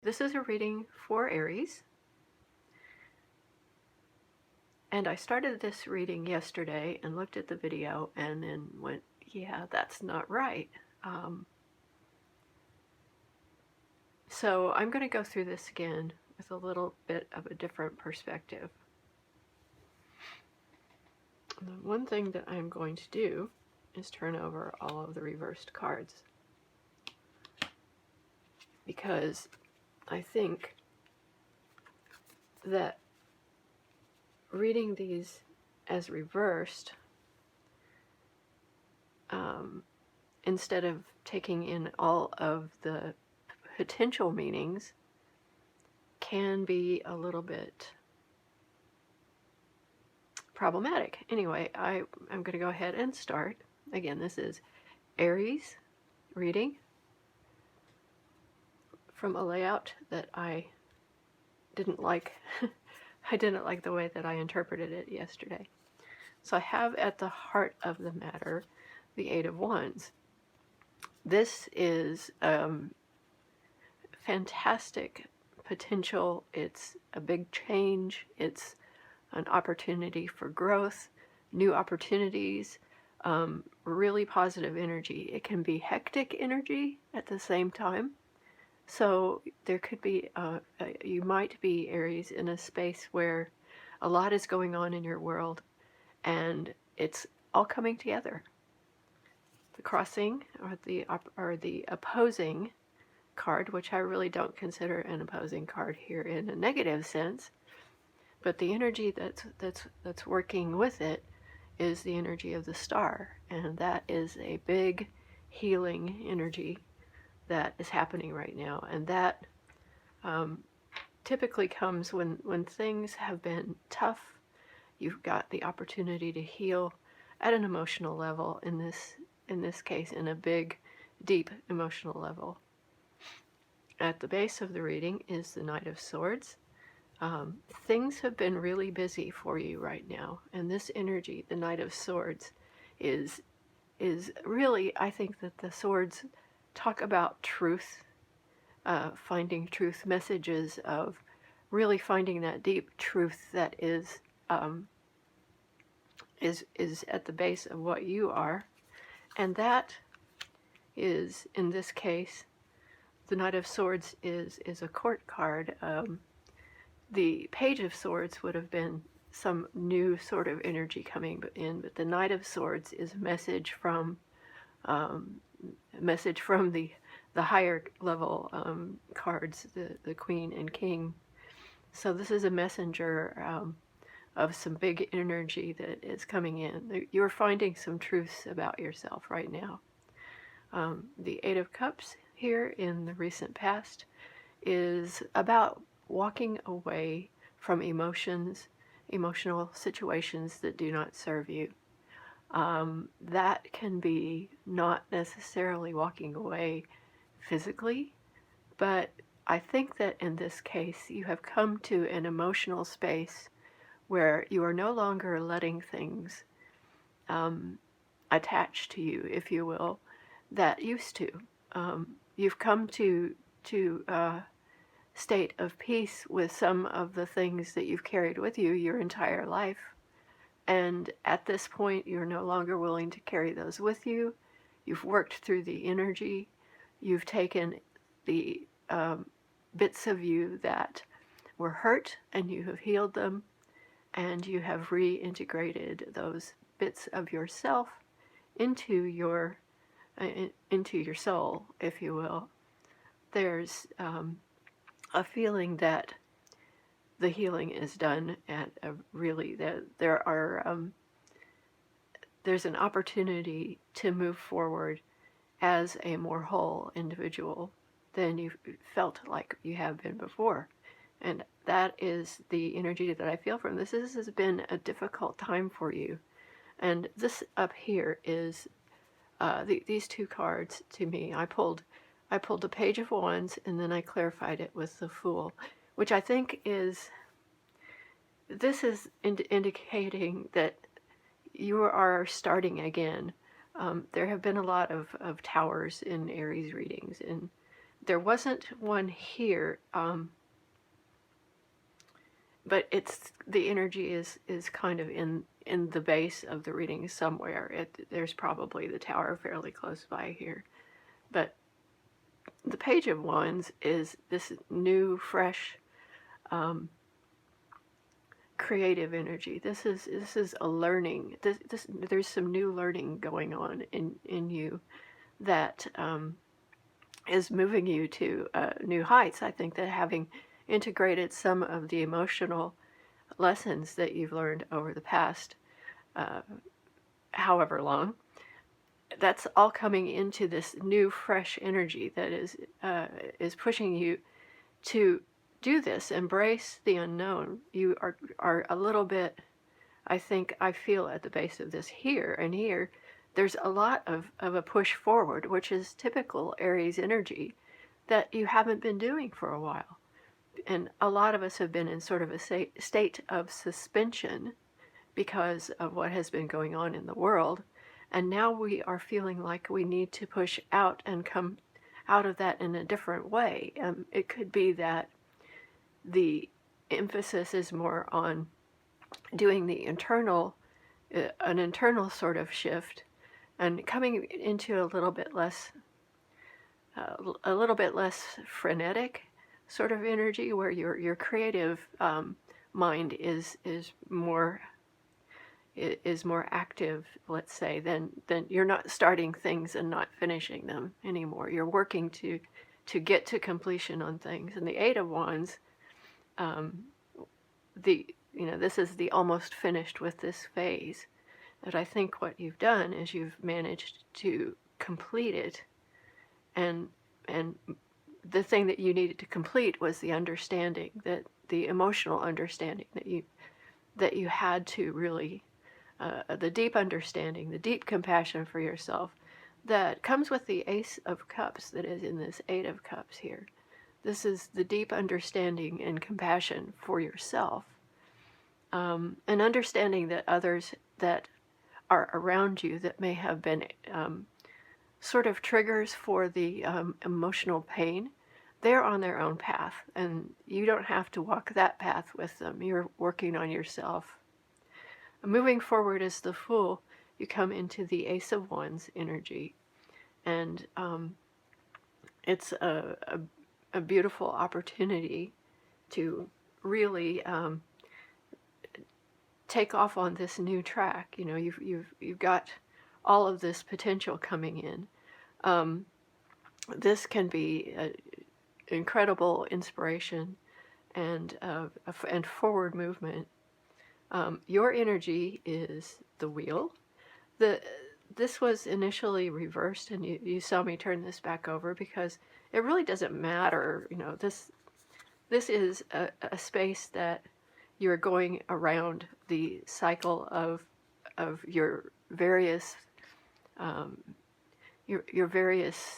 this is a reading for Aries. And I started this reading yesterday and looked at the video and then went, yeah, that's not right. So I'm going to go through this again with a little bit of a different perspective. The one thing that I'm going to do is turn over all of the reversed cards, because I think that reading these as reversed, instead of taking in all of the potential meanings, can be a little bit problematic. Anyway, I'm going to go ahead and start. Again, this is Aries reading from a layout that I didn't like. I didn't like the way that I interpreted it yesterday. So I have at the heart of the matter the Eight of Wands. This is fantastic potential. It's a big change. It's an opportunity for growth, new opportunities, really positive energy. It can be hectic energy at the same time. So there could be, you might be, Aries, in a space where a lot is going on in your world and it's all coming together. The crossing, or the opposing card, which I really don't consider an opposing card here in a negative sense, but the energy that's working with it is the energy of the star, and that is a big healing energy that is happening right now. And that typically comes when things have been tough. You've got the opportunity to heal at an emotional level, in this case, in a big, deep emotional level. At the base of the reading is the Knight of Swords. Things have been really busy for you right now, and this energy, the Knight of Swords, is really, I think that the swords talk about truth, finding truth, messages of really finding that deep truth that is at the base of what you are. And that is, in this case, the Knight of Swords is a court card. The Page of Swords would have been some new sort of energy coming in, but the Knight of Swords is a message from the higher level cards, the Queen and King. So this is a messenger of some big energy that is coming in. You're finding some truths about yourself right now. The Eight of Cups here in the recent past is about walking away from emotional situations that do not serve you. That can be not necessarily walking away physically, but I think that in this case you have come to an emotional space where you are no longer letting things attach to you, if you will, that used to. You've come to a state of peace with some of the things that you've carried with you your entire life. And at this point, you're no longer willing to carry those with you. You've worked through the energy. You've taken the bits of you that were hurt and you have healed them, and you have reintegrated those bits of yourself into your soul, if you will. There's a feeling that the healing is done at a really, there's an opportunity to move forward as a more whole individual than you felt like you have been before. And that is the energy that I feel from this. This has been a difficult time for you. And this up here is these two cards to me. I pulled the Page of Wands, and then I clarified it with the Fool, which I think is, this is indicating that you are starting again. There have been a lot of towers in Aries readings, and there wasn't one here, but it's the energy is kind of in the base of the reading somewhere. There's probably the tower fairly close by here, but the Page of Wands is this new, fresh, creative energy. This is a learning. There's some new learning going on in you that is moving you to new heights. I think that having integrated some of the emotional lessons that you've learned over the past however long, that's all coming into this new fresh energy that is pushing you to do this, embrace the unknown. You are a little bit, I feel at the base of this here, and here there's a lot of a push forward, which is typical Aries energy that you haven't been doing for a while. And a lot of us have been in sort of a state of suspension because of what has been going on in the world. And now we are feeling like we need to push out and come out of that in a different way. It could be that the emphasis is more on doing the internal, an internal sort of shift, and coming into a little bit less frenetic sort of energy, where your creative mind is more active, let's say, than you're not starting things and not finishing them anymore. You're working to get to completion on things. And the Eight of Wands, this is the almost finished with this phase. And I think what you've done is you've managed to complete it, and the thing that you needed to complete was the understanding, that the emotional understanding that you had to really, the deep understanding, the deep compassion for yourself that comes with the Ace of Cups that is in this Eight of Cups here. This is the deep understanding and compassion for yourself, and understanding that others that are around you that may have been sort of triggers for the emotional pain, they're on their own path, and you don't have to walk that path with them. You're working on yourself. Moving forward as the Fool, you come into the Ace of Wands energy, and it's a beautiful opportunity to really take off on this new track. You know, you've got all of this potential coming in. This can be incredible inspiration and forward movement. Your energy is the Wheel. This was initially reversed, and you saw me turn this back over because it really doesn't matter. You know, this is a space that you're going around the cycle of your various your various,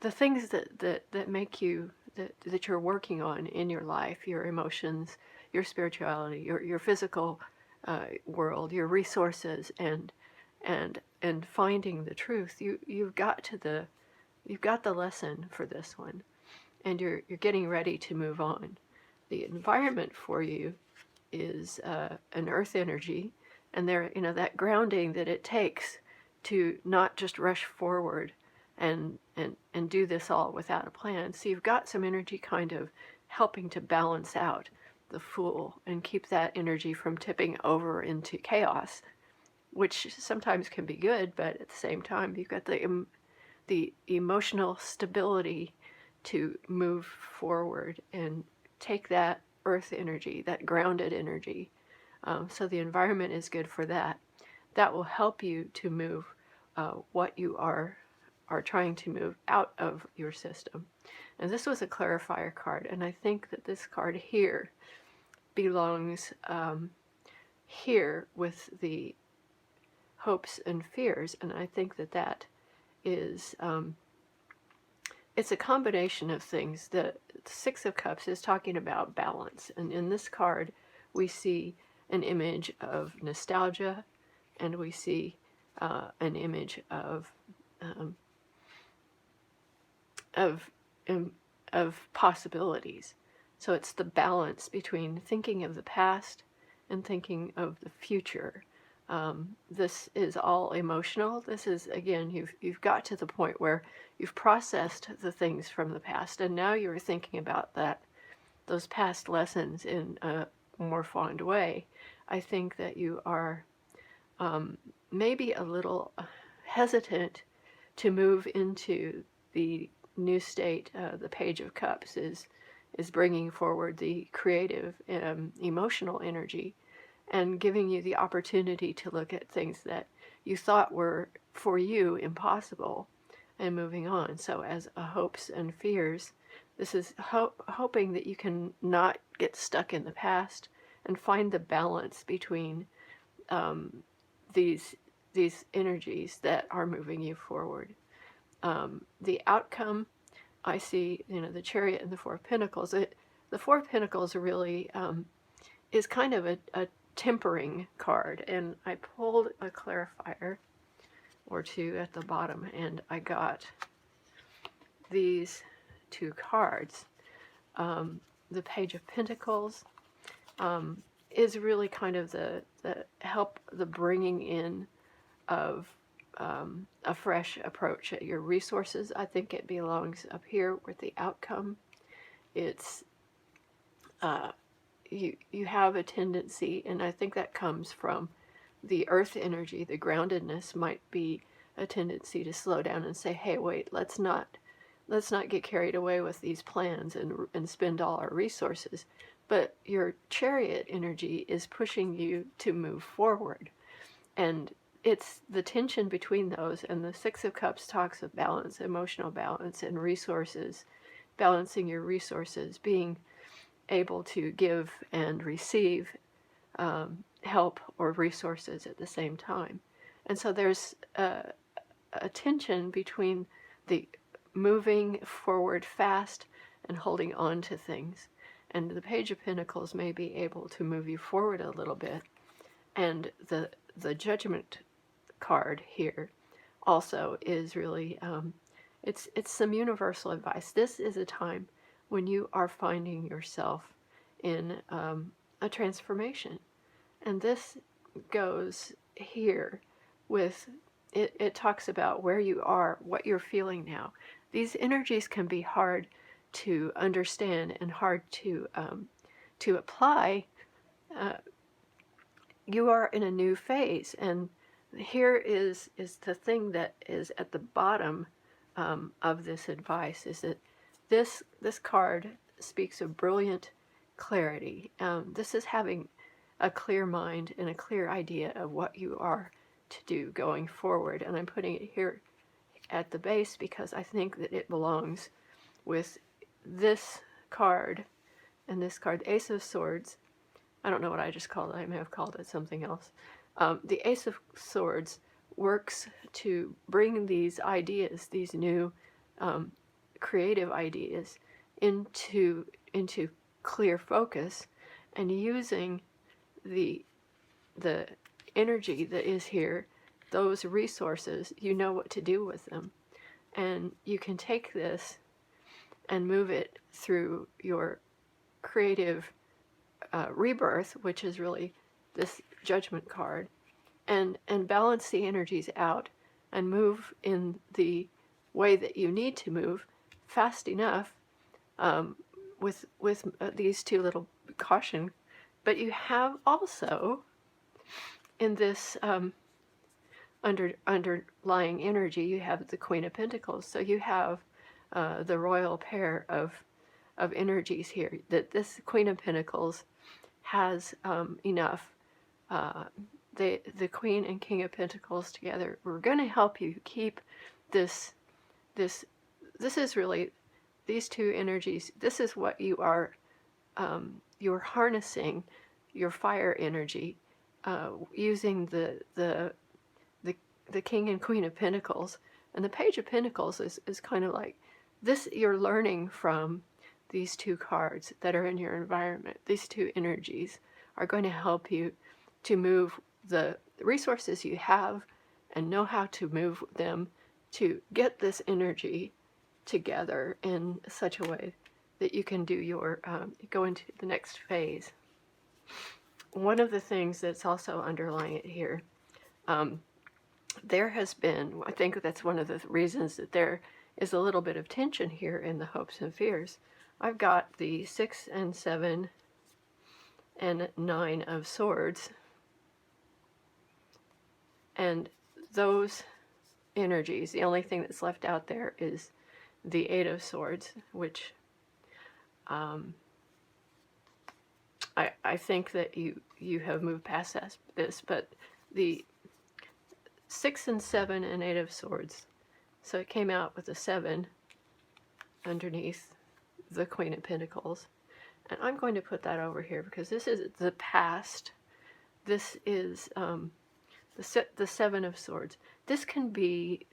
the things that make you, that you're working on in your life, your emotions, your spirituality, your physical world, your resources, and finding the truth. You've got the lesson for this one, and you're getting ready to move on. The environment for you is an earth energy, and there, you know, that grounding that it takes to not just rush forward and do this all without a plan. So you've got some energy kind of helping to balance out the Fool and keep that energy from tipping over into chaos, which sometimes can be good, but at the same time you've got the emotional stability to move forward and take that earth energy, that grounded energy. So the environment is good for that. That will help you to move what you are trying to move out of your system. And this was a clarifier card, and I think that this card here belongs here with the hopes and fears, and I think that is it's a combination of things. The Six of Cups is talking about balance, and in this card we see an image of nostalgia, and we see an image of of of possibilities. So it's the balance between thinking of the past and thinking of the future. This is all emotional. This is, again, you've got to the point where you've processed the things from the past, and now you're thinking about those past lessons in a more fond way. I think that you are maybe a little hesitant to move into the new state. The Page of Cups is bringing forward the creative, emotional energy, and giving you the opportunity to look at things that you thought were for you impossible, and moving on. So as a hopes and fears, this is hoping that you can not get stuck in the past and find the balance between these energies that are moving you forward. The outcome, I see, the Chariot and the Four of Pentacles. The Four of Pentacles really is kind of a tempering card, and I pulled a clarifier or two at the bottom, and I got these two cards. The Page of Pentacles is really kind of the help, the bringing in of a fresh approach at your resources. I think it belongs up here with the outcome. It's you have a tendency, and I think that comes from the earth energy, the groundedness might be a tendency to slow down and say, hey, wait, let's not get carried away with these plans and spend all our resources. But your Chariot energy is pushing you to move forward. And it's the tension between those, and the Six of Cups talks of balance, emotional balance, and resources, balancing your resources, being able to give and receive help or resources at the same time. And so there's a tension between the moving forward fast and holding on to things. And the Page of Pentacles may be able to move you forward a little bit. And the Judgment card here also is really, it's some universal advice. This is a time when you are finding yourself in a transformation. And this goes here with, it talks about where you are, what you're feeling now. These energies can be hard to understand and hard to apply. You are in a new phase, and here is the thing that is at the bottom of this advice, is that this card speaks of brilliant clarity. This is having a clear mind and a clear idea of what you are to do going forward. And I'm putting it here at the base because I think that it belongs with this card and this card, the Ace of Swords. I don't know what I just called it. I may have called it something else. The Ace of Swords works to bring these ideas, these new creative ideas, into clear focus, and using the energy that is here, those resources, you know what to do with them. And you can take this and move it through your creative rebirth, which is really this Judgment card, and balance the energies out and move in the way that you need to move fast enough, with these two little caution. But you have also in this underlying energy, you have the Queen of Pentacles. So you have the royal pair of energies here, that this Queen of Pentacles has enough. The Queen and King of Pentacles together, we're going to help you keep this is really these two energies. This is what you are, you're harnessing your fire energy, using the King and Queen of Pentacles. And the Page of Pentacles is kind of like this, you're learning from these two cards that are in your environment. These two energies are going to help you to move the resources you have and know how to move them to get this energy together in such a way that you can do your go into the next phase. One of the things that's also underlying it here, there has been, I think that's one of the reasons that there is a little bit of tension here in the hopes and fears. I've got the 6 and 7 and 9 of swords, and those energies, the only thing that's left out there is the 8 of swords, which I think that you have moved past this, but the 6 and 7 and 8 of swords, so it came out with a 7 underneath the Queen of Pentacles, and I'm going to put that over here because this is the past. This is the 7 of swords. This can be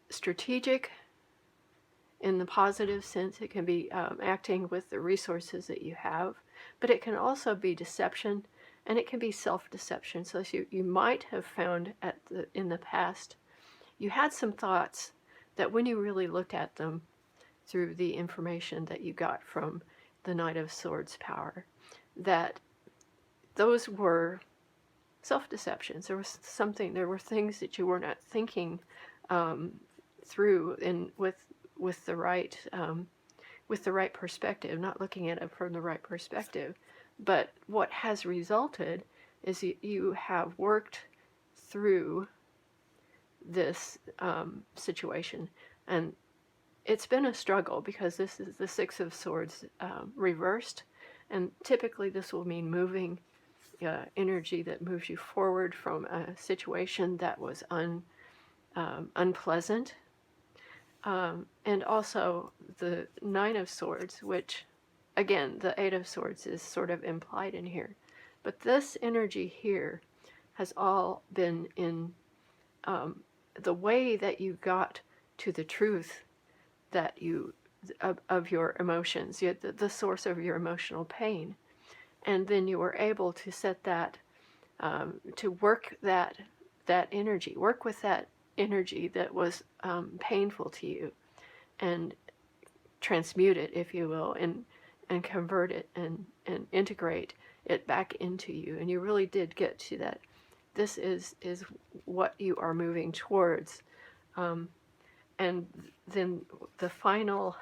strategic in the positive sense. It can be acting with the resources that you have, but it can also be deception, and it can be self-deception. So you might have found in the past, you had some thoughts that when you really looked at them through the information that you got from the Knight of Swords power, that those were self-deceptions. There were things that you were not thinking through with the right perspective, not looking at it from the right perspective. But what has resulted is you have worked through this situation, and it's been a struggle because this is the 6 of Swords reversed, and typically this will mean moving energy that moves you forward from a situation that was unpleasant. And also the 9 of Swords, which, again, the 8 of Swords is sort of implied in here. But this energy here has all been in the way that you got to the truth that of your emotions, the source of your emotional pain. And then you were able to set that, to work that energy, work with that energy that was painful to you, and transmute it, if you will, and convert it and integrate it back into you. And you really did get to that. This is what you are moving towards. And then the final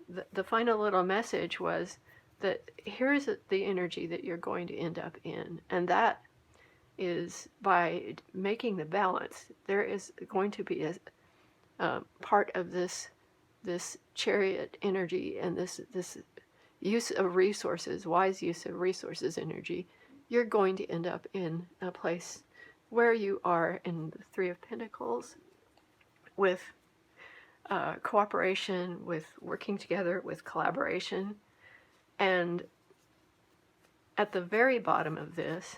little message was that here's the energy that you're going to end up in, and that is by making the balance. There is going to be a part of this chariot energy and this use of resources, wise use of resources energy. You're going to end up in a place where you are in the 3 of Pentacles, with cooperation, with working together, with collaboration. And at the very bottom of this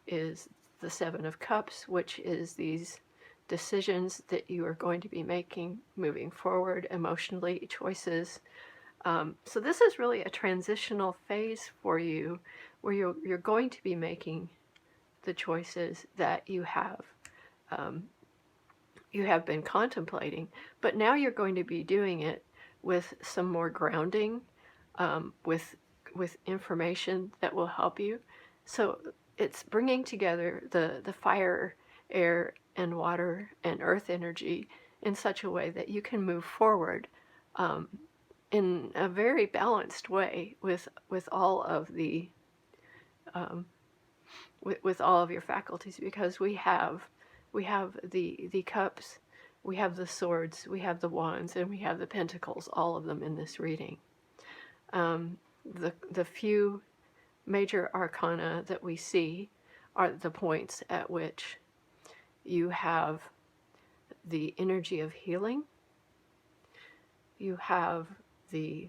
is the 7 of Cups, which is these decisions that you are going to be making moving forward emotionally, choices. So this is really a transitional phase for you, where you're going to be making the choices that you have been contemplating, but now you're going to be doing it with some more grounding, with information that will help you. So it's bringing together the fire, air, and water and earth energy in such a way that you can move forward in a very balanced way with all of the with all of your faculties, because we have the cups, we have the swords, we have the wands, and we have the pentacles, all of them in this reading. The few major arcana that we see are the points at which you have the energy of healing, you have the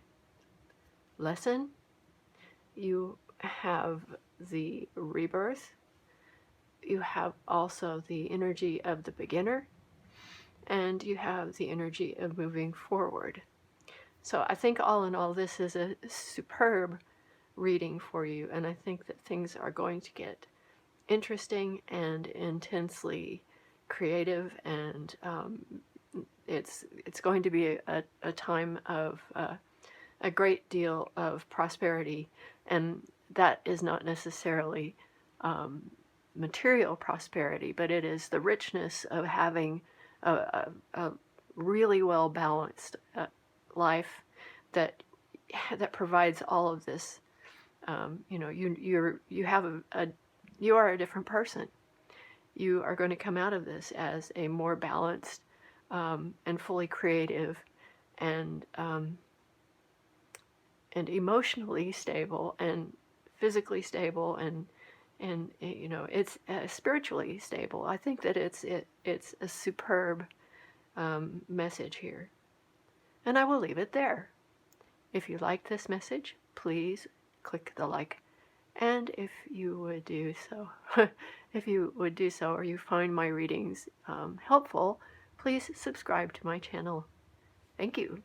lesson, you have the rebirth, you have also the energy of the beginner, and you have the energy of moving forward. So I think all in all, this is a superb reading for you, and I think that things are going to get interesting and intensely creative, and it's going to be a time of a great deal of prosperity, and that is not necessarily material prosperity, but it is the richness of having a really well balanced life that provides all of this. You know, you have you are a different person. You are going to come out of this as a more balanced and fully creative and emotionally stable and physically stable and you know, it's spiritually stable. I think that it's a superb message here, and I will leave it there. If you like this message, please click the like, and if you would do so, or you find my readings helpful, please subscribe to my channel. Thank you.